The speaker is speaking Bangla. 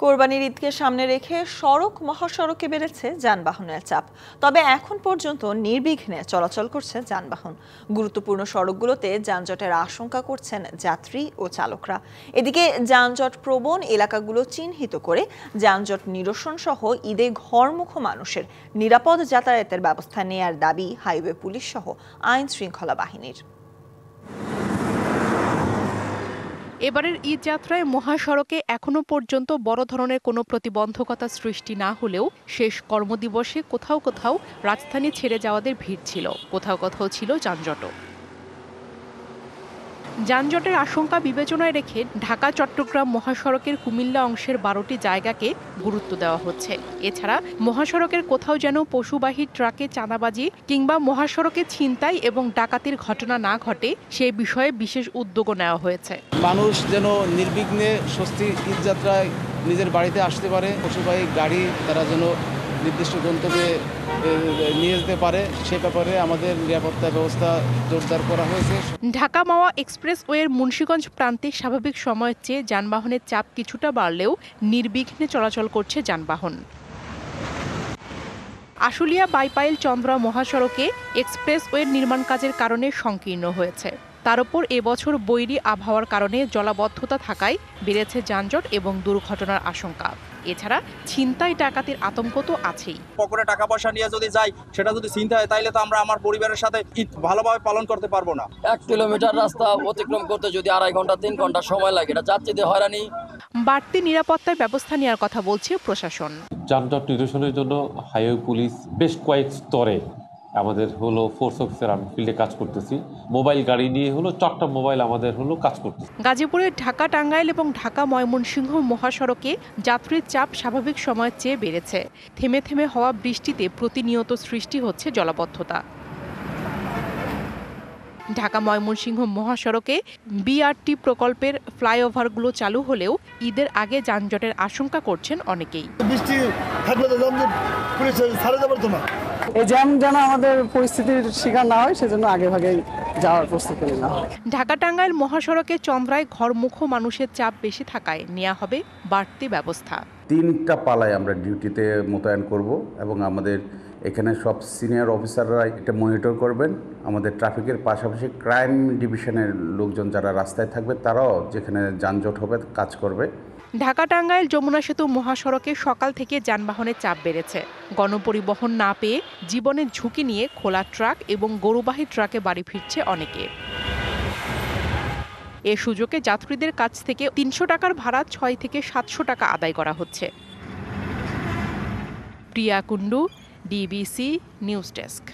কোরবানির ঈদকে সামনে রেখে মহাসড়কে বেড়েছে যানবাহনের চাপ। তবে এখন পর্যন্ত নির্বিঘ্নে চলাচল করছে যানবাহন। গুরুত্বপূর্ণ সড়কগুলোতে যানজটের আশঙ্কা করছেন যাত্রী ও চালকরা। এদিকে যানজট প্রবণ এলাকাগুলো চিহ্নিত করে যানজট নিরসন সহ ঈদে ঘরমুখো মানুষের নিরাপদ যাতায়াতের ব্যবস্থা নেয়ার দাবি হাইওয়ে পুলিশ সহ আইন শৃঙ্খলা বাহিনীর। এবারের ঈদ যাত্রায় মহাসড়কে এখনো পর্যন্ত বড় ধরনের কোনো প্রতিবন্ধকতা সৃষ্টি না হলেও শেষ কর্মদিবসে কোথাও কোথাও রাজধানী ছেড়ে যাওয়াদের ভিড় ছিল, কোথাও কোথাও ছিল যানজটও। যানজটের আশঙ্কা বিবেচনায় রেখে ঢাকা চট্টগ্রাম মহাসড়কের কুমিল্লা অংশের 12টি জায়গাকে গুরুত্ব দেওয়া হচ্ছে। এছাড়া মহাসড়কের কোথাও যেন পশুবাহী ট্রাকে চাঁদাবাজি কিংবা মহাসড়কে ছিনতাই এবং ডাকাতির ঘটনা না ঘটে সে বিষয়ে বিশেষ উদ্যোগও নেওয়া হয়েছে। মানুষ যেন নির্বিঘ্নে স্বস্তির ঈদ যাত্রায় নিজের বাড়িতে আসতে পারে, পশুবাহী গাড়ি তারা যেন নির্দিষ্ট গন্তব্যে নিয়ে যেতে পারে, সে ব্যাপারে আমাদের নিরাপত্তা ব্যবস্থা জোরদার করা হয়েছে। ঢাকা মাওয়া এক্সপ্রেসওয়ের মুন্সিগঞ্জ প্রান্তে স্বাভাবিক সময়ের চেয়ে যানবাহনের চাপ কিছুটা বাড়লেও নির্বিঘ্নে চলাচল করছে যানবাহন। আশুলিয়া বাইপাইল চন্দ্রা মহাসড়কে এক্সপ্রেসওয়ের নির্মাণ কাজের কারণে সংকীর্ণ হয়েছে। তার উপর এবছর বৈরী আবহাওয়ার কারণে জলাবদ্ধতা থাকায় বেড়েছে যানজট এবং দুর্ঘটনার আশঙ্কা। এছাড়া ছিনতাই ডাকাতির আতঙ্ক তো আছেই। পকেটে টাকা পয়সা নিয়ে যদি যাই, সেটা যদি ছিনতাই হয়, তাইলে তো আমরা আমার পরিবারের সাথে ঈদ ভালোভাবে পালন করতে পারবো না। 1 কিলোমিটার রাস্তা অতিক্রম করতে যদি 2.5 ঘন্টা 3 ঘন্টা সময় লাগে, এটা যাত্রীদের হয়রানি। বাড়তি নিরাপত্তার ব্যবস্থা নেওয়ার কথা বলছে প্রশাসন। যানজট নিরসনের জন্য হাইওয়ে পুলিশ বেশ কয়েক স্তরে আমাদের ফোর্স অফিসার আমি ফিল্ডে কাজ করতেছি। মোবাইল গাড়ি নিয়ে 4টা মোবাইল আমাদের কাজ করতেছি। গাজীপুরের ঢাকা টাঙ্গাইল এবং ঢাকা ময়মনসিংহ মহাসড়কে যাত্রীর চাপ স্বাভাবিক সময়ের চেয়ে বেড়েছে। থেমে থেমে হওয়া বৃষ্টিতে প্রতিনিয়ত সৃষ্টি হচ্ছে জলাবদ্ধতা। ঢাকা ময়মনসিংহ মহাসড়কে বিআরটি প্রকল্পের ফ্লাইওভারগুলো চালু হলেও ঈদের আগে যানজটের আশঙ্কা করছেন অনেকেই। বৃষ্টি থাকলে তো যানজট পুলিশ ছাড়ে যাবে তো না। এই জ্যাম যেন আমাদের পরিস্থিতির শিকার না হয়, সেজন্য আগে ভাগে যাওয়ার প্রস্তুতি নেওয়া হয়। ঢাকা টাঙ্গাইল মহাসড়কে চন্দ্রায় ঘরমুখো মানুষের চাপ বেশি থাকায় নেওয়া হবে বাড়তি ব্যবস্থা। 3টা পালায় আমরা ডিউটিতে মোতায়েন করব এবং আমাদের এখানে সব সিনিয়র অফিসাররা এটা মনিটর করবেন। আমাদের ট্রাফিকের পাশাপাশি ক্রাইম ডিভিশনের লোকজন যারা রাস্তায় থাকবে তারাও যেখানে যানজট হবে কাজ করবে। ঢাকা টাঙ্গাইল যমুনা সেতু মহাসড়কে সকাল থেকে যানবাহনের চাপ বেড়েছে। গণপরিবহন না পেয়ে জীবনের ঝুঁকি নিয়ে খোলা ট্রাক এবং গরুবাহী ট্রাকে বাড়ি ফিরছে অনেকে। এ সুযোগে যাত্রীদের কাছ থেকে 300 টাকার ভাড়া 6 থেকে 700 টাকা আদায় করা হচ্ছে। প্রিয়া কুন্ডু, ডিবিসি নিউজ ডেস্ক।